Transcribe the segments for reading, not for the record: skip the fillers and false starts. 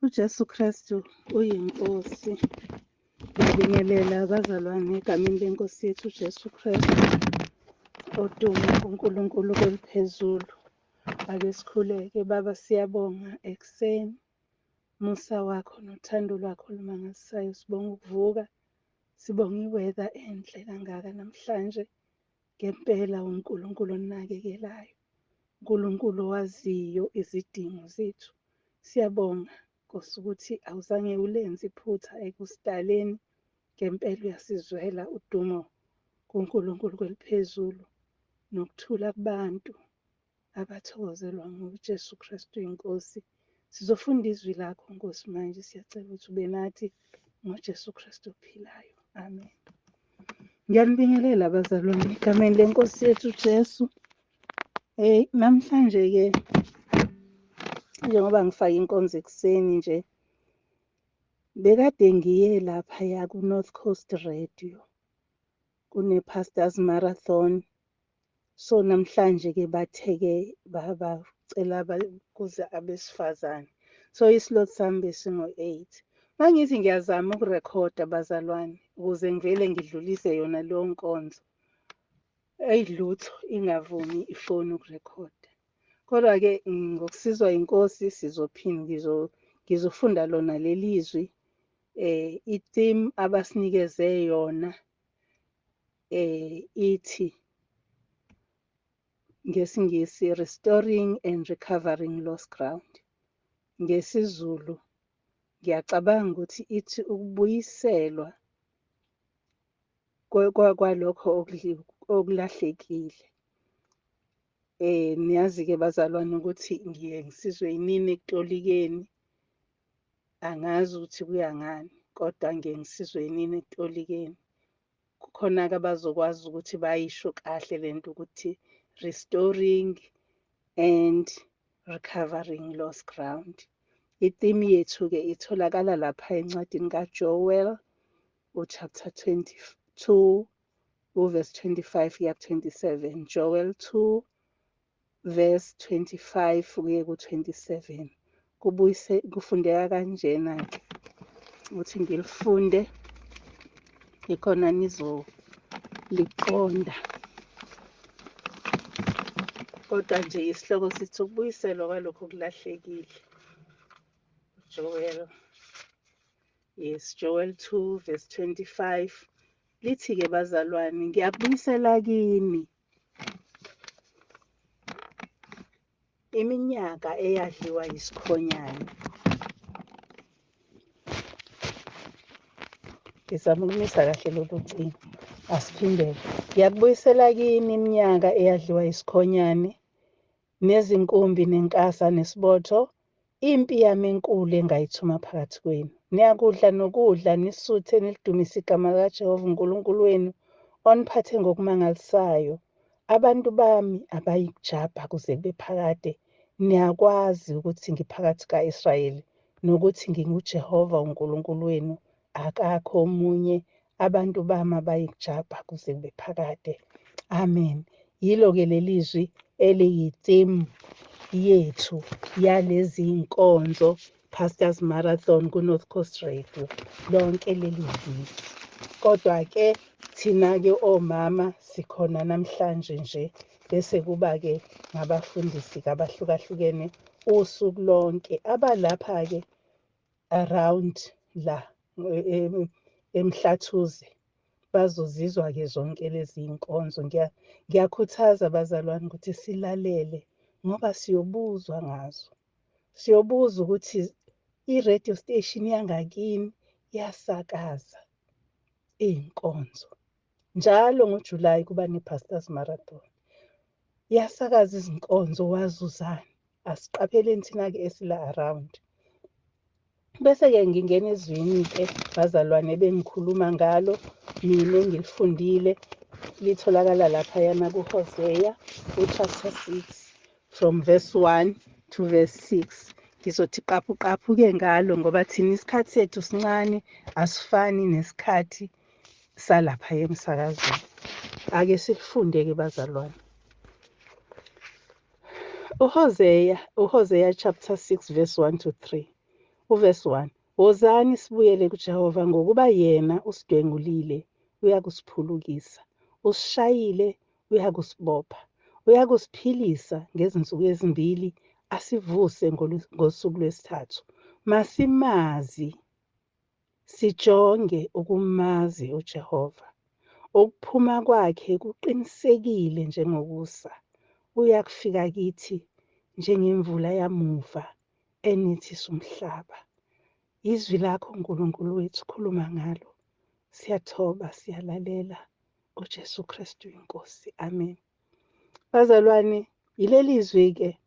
uJesu Kristu uyinkosi. Ngibingelela abazalwane egameni lenkosi yethu uJesu Kristu. Odumo kuNkulunkulu kweliphezulu. Ake sikhuleke. Baba, siyabonga ekuseni. Musa wakho nothando lwakho olumangalisayo. Sibonga ukuvuka. Sibonga iweather enhle kangaka namhlanje. Ngempela uNkulunkulu onakekelayo. uNkulunkulu owaziyo izidingo zethu. Siyabonga Nkosi ukuthi awuzange ulenze iphutha ekusidaleni. Ngempela uyasizwela udumo kuNkulunkulu kweliphezulu nokuthula kubantu abathokozelwa nguJesu Kristu inkosi. Sizofunda izwi lakho Nkosi manje, siyacela ukuthi ube nathi ngoJesu Kristu ophilayo. Amen. Ngiyanibingelela abazalwane egameni lenkosi yethu Jesu. Namhlanje-ke njengoba ngifake inkonzo ekuseni nje, bekade ngiye laphaya ku-North Coast Radio kune-Pastors Marathon. So namhlanje-ke bathe-ke bacela kuze abesifazane. So islot sami besingo-8. Mangithi ngiyazama ukurekhoda abazalwane ukuze ngivele ngidlulise yona leyo nkonzo, eyidlutho ingavumi ifoni ukurekhoda. Kodwa-ke ngokusizwa inkosi sizophinda ngizofunda lona leli zwi. I-theme abasinikeze yona ithi ngesingisi restoring and recovering lost ground. NgesiZulu ngiyacabanga ukuthi ithi ukubuyiselwa kwalokho okulahlekile. Niyazi-ke bazalwane ukuthi ngiye ngisizwe yinini ekutolikeni. Angazi ukuthi kuya ngani, kodwa ngiye ngisizwe yinini ekutolikeni. Kukhona-ke abazokwazi ukuthi bayisho kahle lento ukuthi restoring and recovering lost ground. I-theme yethu-ke itholakala lapha encwadini kaJoel chapter 22 verse 25 kuya 27. Joel 2 verse 25 kuye ku-27. Kufundeka kanjena-ke ukuthi ngilifunde ikhona nizoliqonda. Kodwa nje isihloko sithi ukubuyiselwa kwalokho okulahlekile. Joel 2 verse 25 lithi-ke bazalwane, ngiyabuyisela kini iminyaka eyadliwa yisikhonyane. Ngizama ukumisa kahle lolu cingo. Asiphindele. Ngiyakubuyisela kini iminyaka eyadliwa yisikhonyane, nezinkumbi nenkasa nesibotho, impi yami enkulu engayithuma phakathi kwenu. Niyakudla nokudla nisuthe nilidumise igama likaJehova uNkulunkulu wenu oniphathe ngokumangalisayo. Abantu bami abayikujabha kuze kube phakade. Niyakwazi ukuthi ngiphakathi ka-Israyeli nokuthi nginguJehova uNkulunkulu wenu. Akakho omunye. Abantu bami abayikujabha kuze kube phakade. Amen. Yilo-ke leli zwi eliyi-theme yethu yalezi nkonzo Pastors Marathon ku-North Coast Radio lonke leli viki. Kodwa-ke thina-ke omama sikhona namhlanje nje, bese kuba-ke ngabafundisi abahlukahlukene usuku lonke abalapha-ke around la eMhlathuze bazozizwa-ke zonke lezi nkonzo. Ngiyakhuthaza abazalwane ukuthi silalele ngoba siyobuzwa ngazo. Siyobuza ukuthi i-radio station yangakini iyasakaza iy'nkonzo. Njalo ngoJulayi kuba ne-Pastors Marathon. Iyasakaza izinkonzo, wazuzani. Asiqapheleni thina-ke esila around. Bese-ke ngingena ezwini-ke bazalwane bengikhuluma ngalo, mina engilifundile litholakala laphayana kuHosea chapter 6 from verse 1 to verse 6. Ngizothi qaphu-qaphu-ke ngalo ngoba thina isikhathi sethu sincane, asifani nesikhathi salapha emsakazweni. Ake sikufunde-ke bazalwane. uHosea chapter 6 verse 1 to 3. Uvesi 1. Wozani sibuyele kuJehova ngokuba yena usidwengulile, uyakusiphulukisa. Usishayile, uyakusibopha. Uyakusiphilisa ngezinsuku ezimbili, asivuse ngosuku lwesithathu. Masimazi, sijonge ukumazi uJehova. Ukuphuma kwakhe kuqinisekile njengokusa. Uyakufika kithi njengemvula yamuva enithisa umhlaba. Izwi lakho uNkulunkulu wethu, khuluma ngalo. Siyathoba, siyalalela. UJesu Kristu inkosi. Amen. Bazalwane, yileli zwi-ke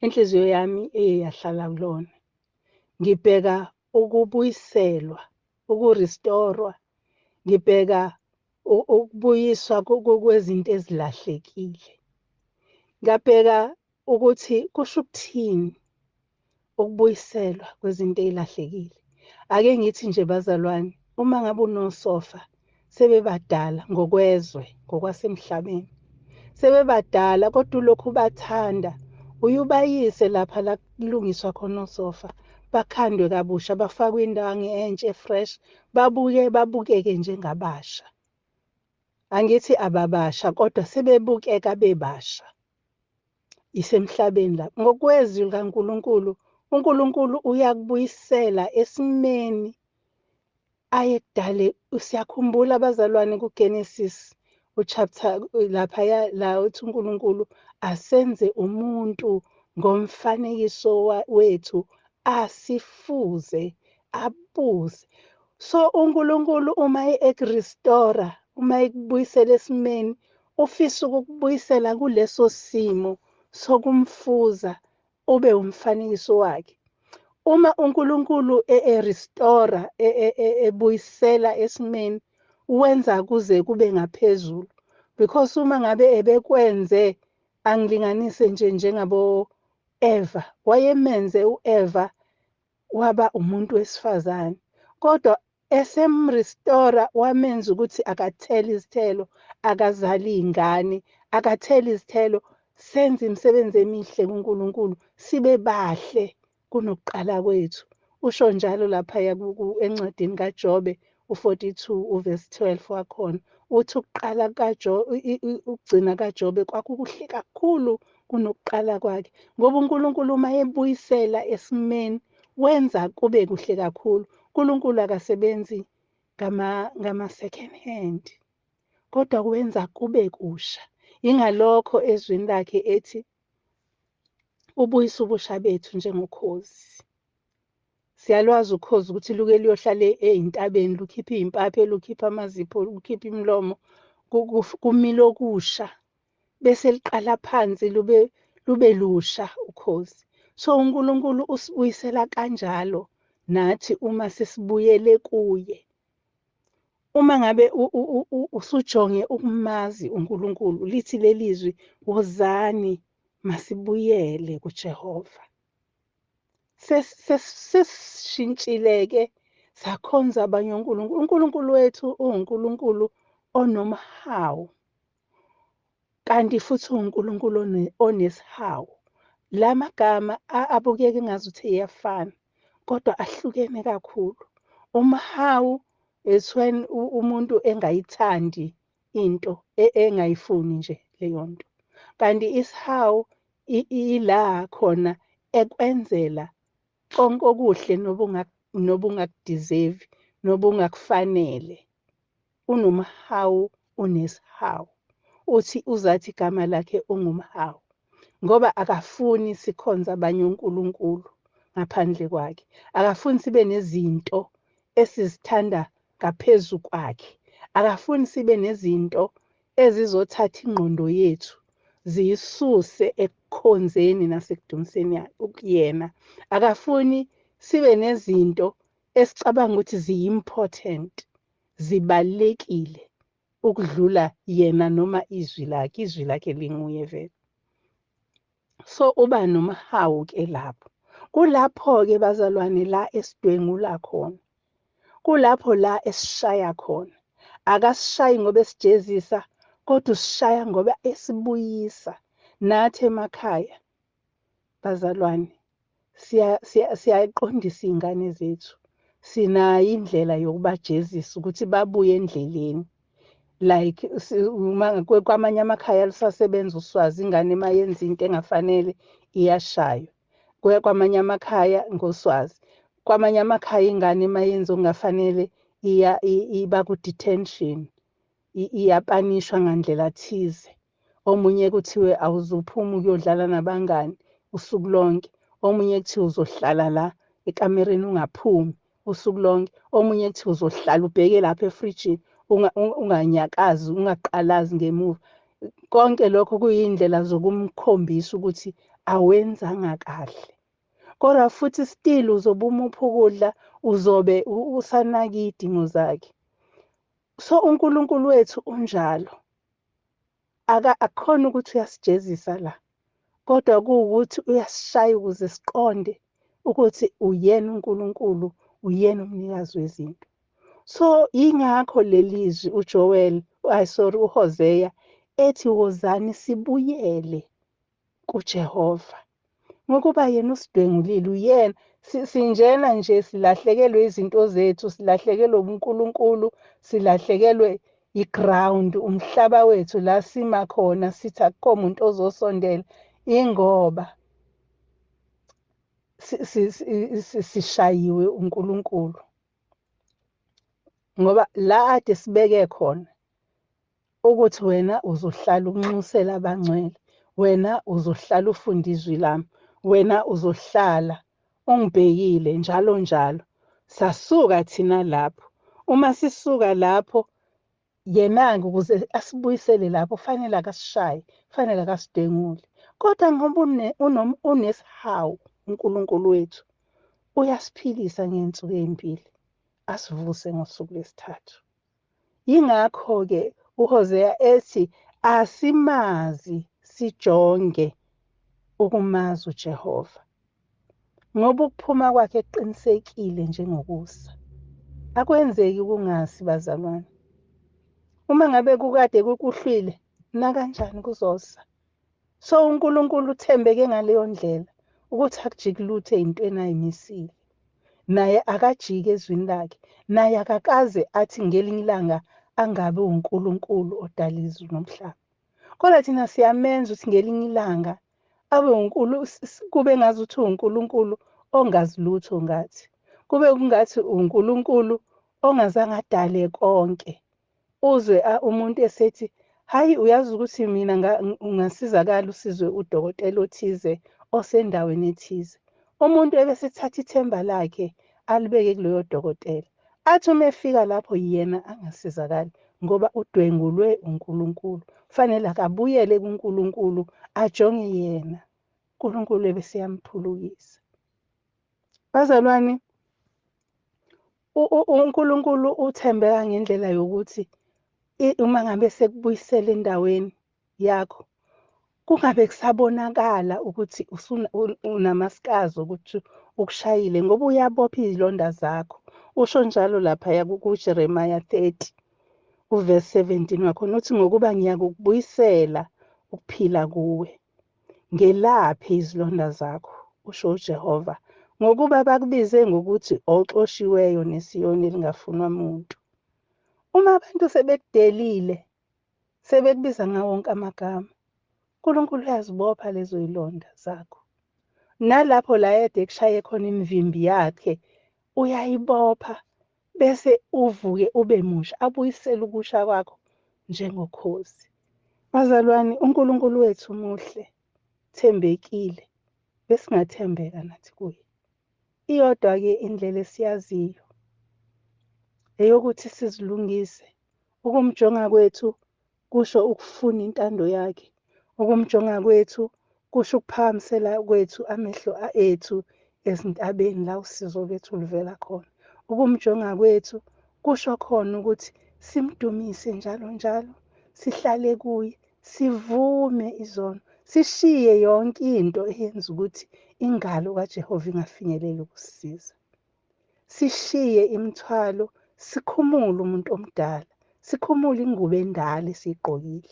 inhliziyo yami yahlala kulona. Ngibheka ukubuyiselwa, ukurestorwa. Ngibheka ukubuyiswa kwezinto ezilahlekile. Ngabheka ukuthi kusho ukuthini ukubuyiselwa kwezinto ezilahlekile. Ake ngithi nje bazalwane, uma ngabe unosofa sebebadala ngokwezwe, ngokwasemhlabeni. Sebebadala kodwa ulokhu bathanda, uyubayise lapha la kulungiswa khona osofa, bakhandwe kabusha, bafakwe indangu entshe fresh, babukeke njengabasha. Angithi ababasha kodwa sebebukeka bebasha. Isemhlabeni lapho. Ngokwezwi likaNkulunkulu, uNkulunkulu uyakubuyisela esimeni ayekudale. Siyakhumbula bazalwane kuGenesis uchapter laphaya la uthi uNkulunkulu asenze umuntu ngomfanekiso wethu, asifuze, abuze. So uNkulunkulu uma ekurestora, uma ekubuyisela esimeni, ufisa ukukubuyisela kuleso simo sokumfuza ube umfanekiso wakhe. Uma uNkulunkulu erestora, ebuyisela esimeni, wenza kuze kube ngaphezulu. Because uma ngabe ebekwenze, angilinganise nje njengabo Eva, wayemenze u-Eva waba umuntu wesifazane. Kodwa esemrestora wamenza ukuthi akathele izithelo, akazali iy'ngane, akathele izithelo, senze imisebenzi emihle kuNkulunkulu, sibe bahle kunokuqala kwethu. Usho njalo laphaya encwadini kaJobe u-42 uvesi 12 wakhona. Uthi ukugcina kaJobe kwakukuhle kakhulu kunokuqala kwakhe. Ngoba uNkulunkulu uma ebuyisela esimeni, wenza kube kuhle kakhulu. uNkulunkulu akasebenzi ngama-second hand, kodwa kwenza kube kusha. Ingalokho ezwini lakhe ethi, ubuyisa ubusha bethu njengokhozi. Siyalwazi ukhozi ukuthi luke luyohlale ey'ntabeni, lukhiphe iy'mpaphe, lukhiphe amazipho, lukhiphe imilomo, kumile okusha. Bese liqala phansi lube lusha ukhozi. So uNkulunkulu usibuyisela kanjalo nathi uma sesibuyele kuye. Uma ngabe usujonge ukumazi uNkulunkulu, lithi leli zwi, wozani masibuyele kuJehova. Sesishintshile-ke sakhonza abanye onkulunkulu. uNkulunkulu wethu uNkulunkulu onomhawu, kanti futhi uNkulunkulu onesihawu. La magama abukeka engazuthi iyafana, kodwa ahlukene kakhulu. Umhawu is when umuntu engayithandi into, engayifuni nje leyo nto. Kanti isihawu ila khona ekwenzela konke okuhle nobungakudeserve, nobungakufanele. Unomhawu, unesihawu. Uzathi igama lakhe ungumhawu. Ngoba akafuni sikhonze abanye onkulunkulu ngaphandle kwakhe. Akafuni sibe nezinto esizithanda ngaphezu kwakhe. Akafuni sibe nezinto ezizothatha ingqondo yethu ziyisuse ekukhonzeni nasekudumiseni yena. Akafuni sibe nezinto esicabanga ukuthi ziyi-important, zibalulekile ukudlula yena noma izwi lakhe. Izwi lakhe linguye vele. So uba nomhawu-ke lapho. Kulapho-ke bazalwane la esidwengula khona. Kulapho la esishaya khona. Akasishayi ngoba esijezisa, kodwa usishaya ngoba esibuyisa. Nathi emakhaya bazalwane siyayiqondisa iy'ngane zethu. Sinayo indlela yokubajezisa ukuthi babuye endleleni. Like kwamanye amakhaya lusasebenza uswazi, ingane uma yenza into engafanele iyashaywa. Kwamanye amakhaya ngoswazi. Kwamanye amakhaya ingane uma yenza okungafanele iba ku-detention, iyapanishwa ngandlela thize. Omunye kuthiwe awuzuphuma ukuyodlala nabangani usuku lonke. Omunye kuthiwe uzohlala la ekamereni ungaphumi usuku lonke. Omunye kuthiwe uzohlala ubheke lapha efrijini unganyakazi, ungaqalazi ngemuva. Konke lokho kuyindlela zokumkhombisa ukuthi awenzanga kahle. Kodwa futhi still uzobe umupha ukudla, uzobe usanaka iy'dingo zakhe. So uNkulunkulu wethu unjalo. Akukhona ukuthi uyasijezisa la, kodwa kuwukuthi uyasishaya ukuze siqonde ukuthi uyena uNkulunkulu, uyena umnikazi wezinto. So ingakho lelizwi uHoseya ethi wozani sibuyele kuJehova. Ngokuba yena usidwengulile, uyena. Sinjena nje silahlekelwe izinto zethu, silahlekelwe uNkulunkulu, silahlekelwe i-ground, umhlaba wethu la sima khona, sithi akukho muntu ozosondela. Ingoba sishayiwe uNkulunkulu. Ngoba la ade sibeke khona ukuthi wena uzohlala unxusela abangcwele, wena uzohlala ufunda izwi lami, wena uzohlala ungibhekile njalo njalo. Sasuka thina lapho. Uma sisuka lapho, yena-ke ukuze asibuyisele lapho fanele akasishaye, fanele akasidengule. Kodwa ngoba unesihawu uNkulunkulu wethu, uyasiphilisa ngey'nsuku ey'mbili, asivuse ngosuku lwesithathu. Yingakho-ke uHoseya ethi asimazi sijonge ukumazi uJehova, ngoba ukuphuma kwakhe kuqinisekile njengokusa. Akwenzeki kungasi bazalwane. Uma ngabe kukade kukuhlwile, nakanjani kuzosa. So uNkulunkulu uthembeke ngaleyo ndlela ukuthi akujiki lutho ey'ntweni ay'misile. Naye akajike ezwini lakhe, naye akakaze athi ngelinye ilanga angabe uNkulunkulu odala izulu nomhlaba. Kodwa thina siyamenza ukuthi ngelinye ilanga abe kube ngazuthi uNkulunkulu ongazi lutho ngathi. Kube kungathi uNkulunkulu ongazange adale konke. Uzwe umuntu esethi, hhayi uyazi ukuthi mina ungasizakala usizwe udokotela othize osendaweni ethize. Umuntu ebesethatha ithemba lakhe alibeke kuloyo dokotela. Athi uma efika lapho yena angasizakali ngoba udwengulwe uNkulunkulu. Fanele akabuyele kuNkulunkulu ajonge yena. uNkulunkulu ebese yamphulukisa. Bazalwane, uNkulunkulu uthembeka ngendlela yokuthi uma ngabe sekubuyisela endaweni yakho, kungabe kusabonakala ukuthi unamasikazi ukuthi ukushayile ngoba uyabopha izilonda zakho. Usho njalo laphaya kuJeremiya 30 uvesi 17 wakhona uthi ngokuba ngiyakubuyisela ukuphila kuwe, ngelaphe izilonda zakho, usho uJehova, ngokuba bakubize ngokuthi oxoshiweyo neSiyoni elingafunwa muntu. Uma abantu sebekudelile, sebekubiza ngawo wonke amagama, uNkulunkulu uyazibopha lezo yilonda zakho. Nalapho la ede kushaye khona imivimbi yakhe, uyayibopha bese uvuke ube musha, abuyisele ukusha kwakho njengokhozi. Bazalwane, uNkulunkulu wethu muhle, thembekile, besingathembeka nathi kuye. Iyodwa-ke indlela esiyaziyo eyokuthi sizilungise. Ukumjonga kwethu kusho ukufuna intando yakhe. Ukumjonga kwethu kusho ukuphakamisela kwethu amehlo ethu ezintabeni la usizo lwethu luvela khona. Ukumjonga kwethu kusho khona ukuthi simdumise njalo njalo, sihlale kuye, sivume izono, sishiye yonke into eyenza ukuthi ingalo kaJehova ingafinyeleli ukusisiza. Sishiye imithwalo, sikhumule umuntu omdala, sikhumule ingubo endala esiyigqokile.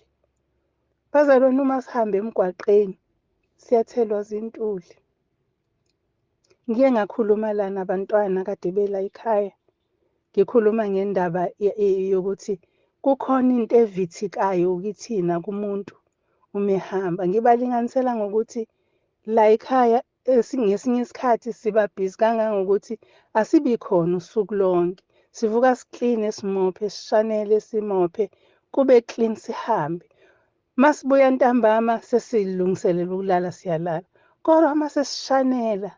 Bazalwane, uma sihamba emgwaqeni siyathelwa zintuli. Ngike ngakhuluma lana abantwana kade bela ekhaya. Ngikhuluma ngendaba yokuthi kukhona into evithikayo kithina kumuntu uma ehamba. Ngibalinganisela ngokuthi la ekhaya ngesinye isikhathi siba busy kangangokuthi asibi khona usuku lonke. Sivuka sikline, simophe, sishanele, simophe, kube clean sihambe. Masibuya ntambama sesilungiselela ukulala siyalala. Kodwa uma sesishanela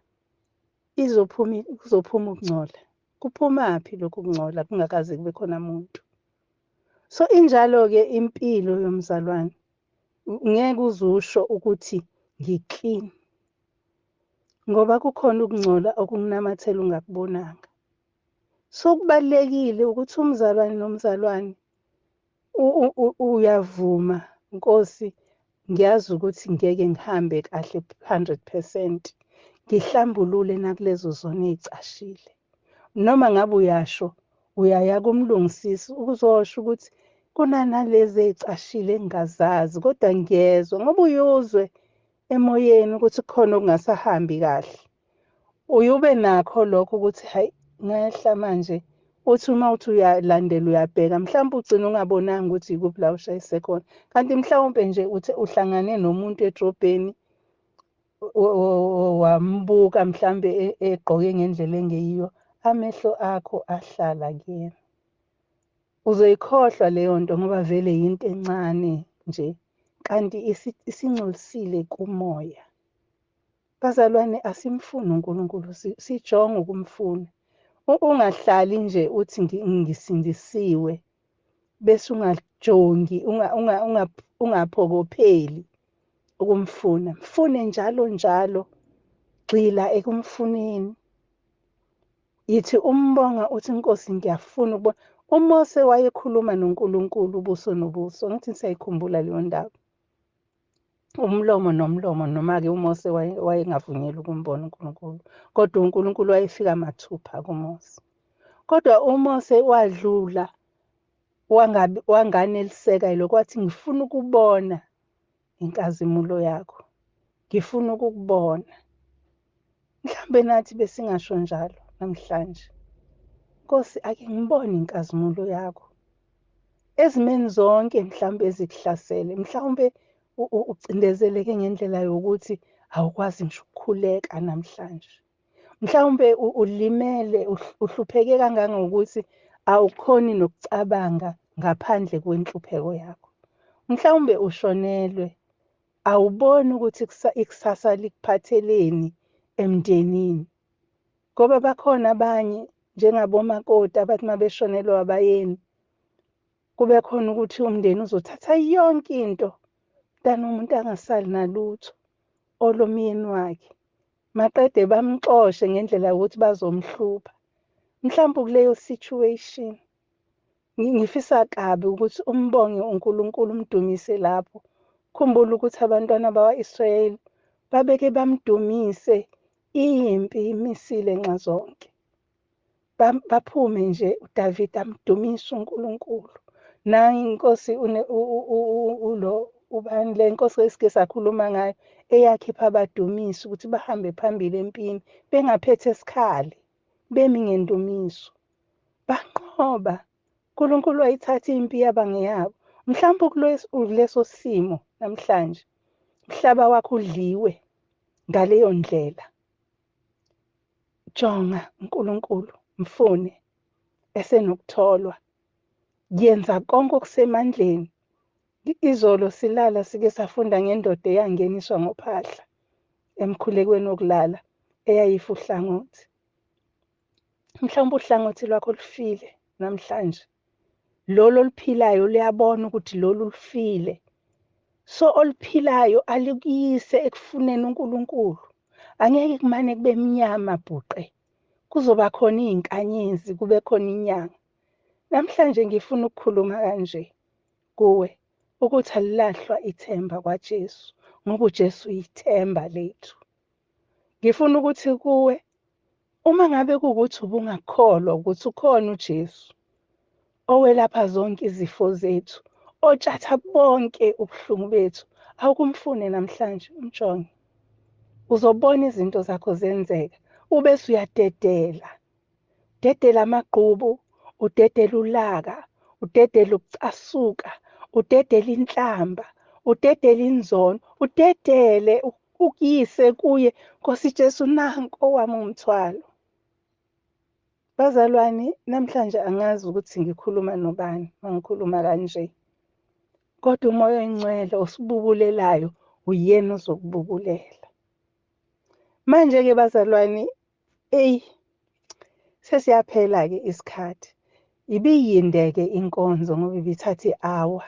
kuzophuma ukungcola. Kuphumaphi lokhu kungcola kungakaze kube khona muntu? So injalo-ke impilo yomzalwane. Ngeke uzusho ukuthi ngiclean ngoba kukhona ukungcola okunamathela ungakubonanga. So kubalekile ukuthi umzalwane nomzalwane uyavuma, Nkosi, ngiyazi ukuthi ngeke ngihambe kahle 100%. Ngihlambulule nakulezo zona ezicashile. Noma ngabe uyasho uyaya kumlungisisi ukuzosho ukuthi kunanalezi ezicashile engingazazi kodwa ngiyezwa ngoba uyuzwe emoyeni ukuthi kukhona okungasahambi kahle. Uyube nakho lokho ukuthi hayi ngehla manje uthi uma uthi uyalandela uyabheka mhlawumbe ugcina ungabonanga ukuthi ikuphi la ushayise khona. Kanti mhlawumbe nje uthi uhlangane nomuntu edrobheni wambuka mhlambe egqoke ngendlela engeyiyo, amehlo akho ahlala kuyena. Uzoyikhohlwa leyo nto ngoba vele yinto encane nje kanti isingcolisile kumoya. Bazalwane asimfuni uNkulunkulu, sijonge ukumfuna. Ungahlali nje uthi ngisindisiwe bese ungajongi ungaphokopheli ukumfuna. Mfune njalo njalo, gxila ekumfuneni. Yithi umbonga uthi Nkosi ngiyafuna ukubona. UMose wayekhuluma noNkulunkulu ubuso nobuso. Ngithi siyayikhumbula leyo ndaba. Umlomo nomlomo noma-ke uMose wayengavunyelwa ukumbona uNkulunkulu. Kodwa uNkulunkulu wayefika mathupha kuMose. Kodwa uMose wadlula wanganeliseka yilokho wathi ngifuna ukubona inkazimulo yakho. Ngifuna ukukubona. Mhlambe nathi besingasho njalo namhlanje. Nkosi ake ngibone inkazimulo yakho. Ezimeni zonke mhlambe ezikuhlasele, mhlawumbe ucindezeleke ngendlela yokuthi awukwazi ngisho ukukhuleka namhlanje. Mhlawumbe ulimele, uhlupheke kangangokuthi awukhoni nokucabanga ngaphandle kwenhlupheko yakho. Mhlawumbe ushonelwe, awuboni ukuthi ikusasa likuphatheleni emndenini. Ngoba bakhona abanye njengabomakoti abathi mabeshonelwa abayeni kube khona ukuthi umndeni uzothatha yonke into mntana umuntu angasali nalutho olomyeni wakhe. Maqede bamxoshe ngendlela yokuthi bazomhlupha. Mhlawumbe kuleyo situation ngifisa kabi ukuthi umbonge uNkulunkulu umdumise lapho. Khumbula ukuthi abantwana bakwa-Israyeli babeke bamdumise impi imisile nxa zonke. Baphume nje uDavid amdumise uNkulunkulu. Nayi inkosi ubani le nkosi esike sakhuluma ngayo eyakhipha abadumisi ukuthi bahambe phambili empini bengaphethe isikhali bemi ngendumiso. Banqoba. uNkulunkulu wayithatha impi yaba ngeyabo. Mhlawumbe kuleso simo namhlanje umhlaba wakho udliwe ngaleyo ndlela. Jonga uNkulunkulu, mfune esenokutholwa. Yenza konke okusemandleni. Izolo silala sike safunda ngendoda eyangeniswa ngophahla emkhulekweni wokulala eyayifa uhlangothi. Mhlawumbe uhlangothi lwakho lufile namhlanje. Lolo oluphilayo luyabona ukuthi lolu lufile. So oluphilayo alikuyise ekufuneni uNkulunkulu. Angeke kumane kube mnyama bhuqe. Kuzoba khona izinkanyezi, kube khona inyanga. Namhlanje ngifuna ukukhuluma kanje kuwe ukuthi alilahlwa ithemba kwaJesu ngoba uJesu yithemba lethu. Ngifuna ukuthi kuwe uma ngabe kuwukuthi ubungakholwa ukuthi ukhona uJesu owelapha zonke izifo zethu, otshatha bonke ubuhlungu bethu, awukumfune namhlanje umjonge. Uzobona izinto zakho zenzeka. ubese uyadedela. Udedela amagqubu, udedela ulaka, udedela ukucasuka, udedela inhlamba, udedela inzono, udedele ukuyise kuye Nkosi Jesu, nanko owami umthwalo. Bazalwane, namhlanje angazi ukuthi ngikhuluma nobani mangikhuluma kanje. Kodwa umoya oyingcwele osibubulelayo uyena ozokububulela. Manje-ke bazalwane, sesiyaphela-ke isikhathi. Ibiyinde-ke inkonzo ngoba ibithatha i-hour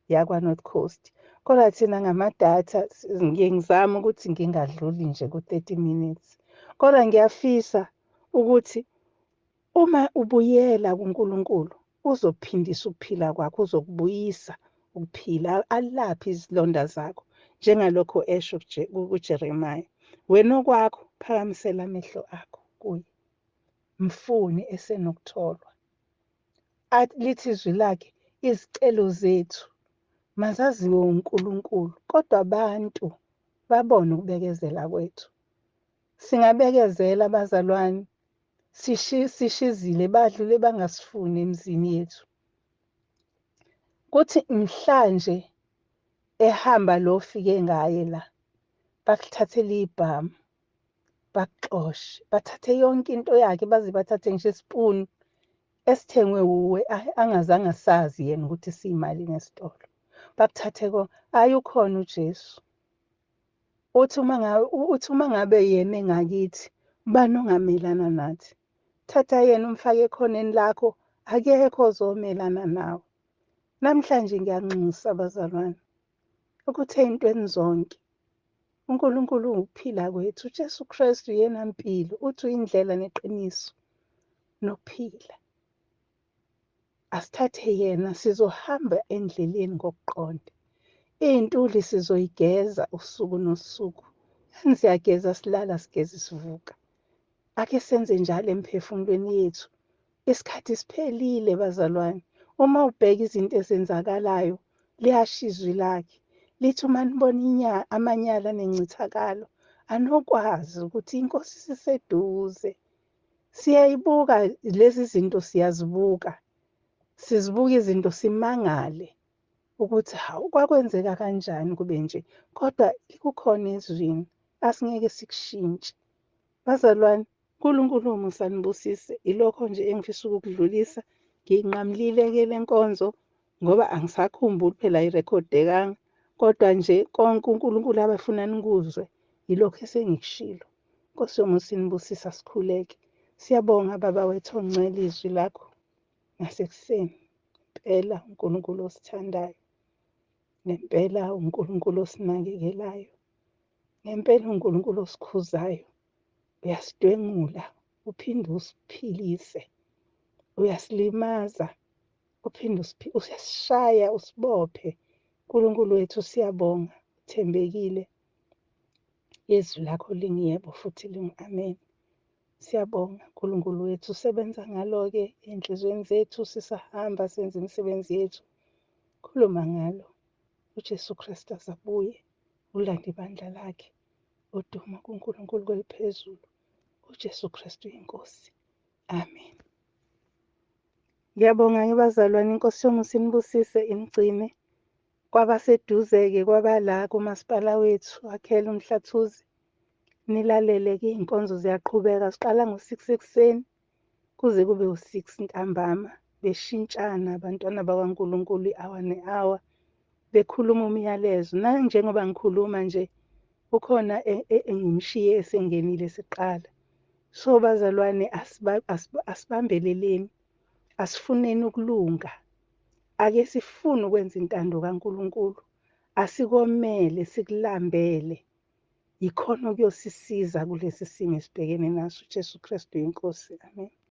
yakwa-North Coast. Kodwa thina ngamadatha ngiye ngizame ukuthi ngingadluli nje ku-30 minutes. Kodwa ngiyafisa ukuthi uma ubuyela kuNkulunkulu uzophindisa ukuphila kwakho, uzokubuyisa ukuphila, alaphe izilonda zakho njengalokho esho kuJeremiya. Wena okwakho phakamisela amehlo akho kuye, mfuni esenokutholwa. Lithi izwi lakhe, izicelo zethu mazaziwe uNkulunkulu, kodwa abantu babone ukubekezela kwethu. Singabekezela bazalwane, sishizile badlule bangasifuni emizini yethu. Kuthi mhlanje ehamba lo ofike ngaye la, bakuthathele ibhamu, bakuxoshe, bathathe yonke into yakhe, baze bathathe ngisho isipuni esithengwe wuwe angazange asazi yena ukuthi siyimali ngesitolo. Bakuthathe hhayi ukhona uJesu. Uthi uma ngabe yena engakithi, ubani ongamelana nathi? Thatha yena umfake ekhoneni lakho, akekho ozomelana nawe. Namhlanje ngiyanxusa bazalwane ukuthi ey'ntweni zonke uNkulunkulu ukuphila kwethu, uJesu Kristu yena mpilo, uthi uyindlela neqiniso nokuphila. Asithathe yena sizohamba endleleni ngokuqonda. Iy'ntuli sizoyigeza usuku nosuku. Yani siyageza silala, sigeza sivuka. Ake senze njalo emphefumulweni yethu. Isikhathi siphelile bazalwane. Uma ubheka izinto ezenzakalayo, liyasho izwi lakhe. Lithi uma nibona amanyala nencithakalo, anokwazi ukuthi iNkosi isiseduze. Siyayibuka lezi zinto, siyazibuka. Sizibuka izinto simangale ukuthi hawu kwakwenzeka kanjani kube nje. Kodwa kukhona ezwini, asingeke sikushintshe. Bazalwane, uNkulunkulu umusa nibusise. Ilokho nje engifisa ukukudlulisa. Ngiyinqamlile-ke le nkonzo ngoba angisakhumbuli phela ayirekhodekanga. Kodwa nje konke uNkulunkulu abafuna nikuzwe yilokho esengikushilo. Nkosi yomusa inibusisa, sikhuleke. Siyabonga baba wethu ongcwele izwi lakho ngasekuseni. Impela uNkulunkulu osithandayo, ngempela uNkulunkulu osinakekelayo, ngempela uNkulunkulu osikhuzayo. Uyasidwengula uphinde usiphilise, uyasilimaza uphinde usiyasishaya usibophe. uNkulunkulu wethu siyabonga, uthembekile. Izwi lakho lingiyebo futhi lingu-amen. Siyabonga uNkulunkulu wethu, usebenza ngalo-ke ey'nhliziyweni zethu sisahamba senza imisebenzi yethu. Khuluma ngalo, uJesu Kristu azabuye ulanda ibandla lakhe. Udumo kuNkulunkulu kweliphezulu, uJesu Kristu inkosi. Amen. Ngiyabonga-ke bazalwane, inkosi yomusa inibusise inigcine. Kwabaseduze-ke kwabala kumasipala wethu wakhele uMhlathuze. Nilalele-ke iy'nkonzo ziyaqhubeka, siqala ngo-6 ekuseni kuze kube u-6 ntambama. Beshintshana abantwana bakaNkulunkulu i-hour ne-hour, bekhuluma umyalezo. Nanjengoba ngikhuluma nje, ukhona engimshiye esengenile siqala. So bazalwane, asibambeleleni, asifuneni ukulunga. Ake sifune ukwenza intando kaNkulunkulu. Asikomele, sikulambele. Yikhona okuyosisiza kulesi simo esibhekene naso. uJesu Kristu inkosi. Amen.